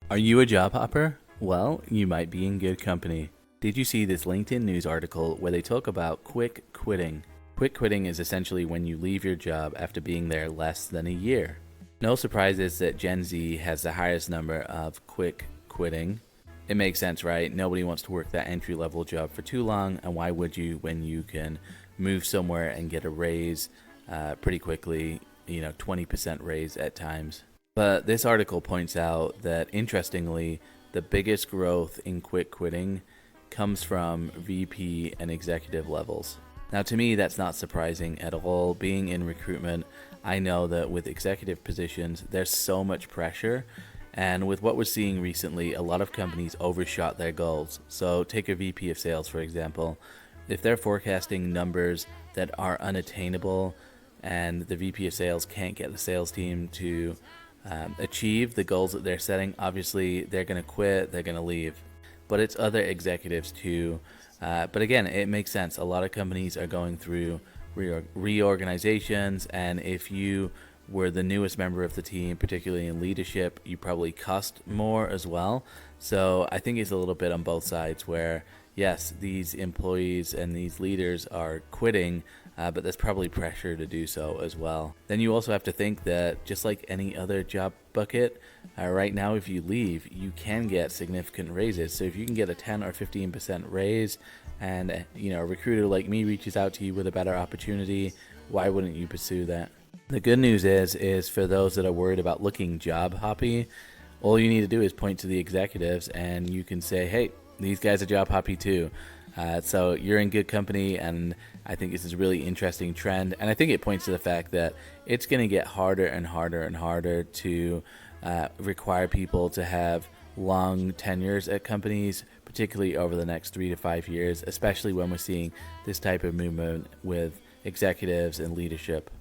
Are you a job hopper? Well, you might be in good company. Did you see this LinkedIn news article where they talk about quick quitting? Quick quitting is essentially when you leave your job after being there less than a year. No surprises that Gen Z has the highest number of quick quitting. It makes sense, right? Nobody wants to work that entry level job for too long, and why would you when you can move somewhere and get a raise pretty quickly, 20% raise at times. But this article points out that, interestingly, the biggest growth in quick quitting comes from VP and executive levels. Now, to me, that's not surprising at all. Being in recruitment, I know that with executive positions, there's so much pressure. And with what we're seeing recently, a lot of companies overshot their goals. So, take a VP of sales, for example. If they're forecasting numbers that are unattainable and the VP of sales can't get the sales team to achieve the goals that they're setting, obviously they're going to quit, they're going to leave. But it's other executives too. But again, it makes sense. A lot of companies are going through reorganizations, and if you were the newest member of the team, particularly in leadership, you probably cost more as well. So I think it's a little bit on both sides where, yes, these employees and these leaders are quitting, but there's probably pressure to do so as well. Then you also have to think that just like any other job bucket, right now if you leave, you can get significant raises. So if you can get a 10 or 15% raise and a recruiter like me reaches out to you with a better opportunity, why wouldn't you pursue that? The good news is for those that are worried about looking job hoppy, all you need to do is point to the executives and you can say, hey, these guys are job hoppy too. So you're in good company, and I think this is a really interesting trend. And I think it points to the fact that it's going to get harder and harder and harder to require people to have long tenures at companies, particularly over the next 3 to 5 years, especially when we're seeing this type of movement with executives and leadership.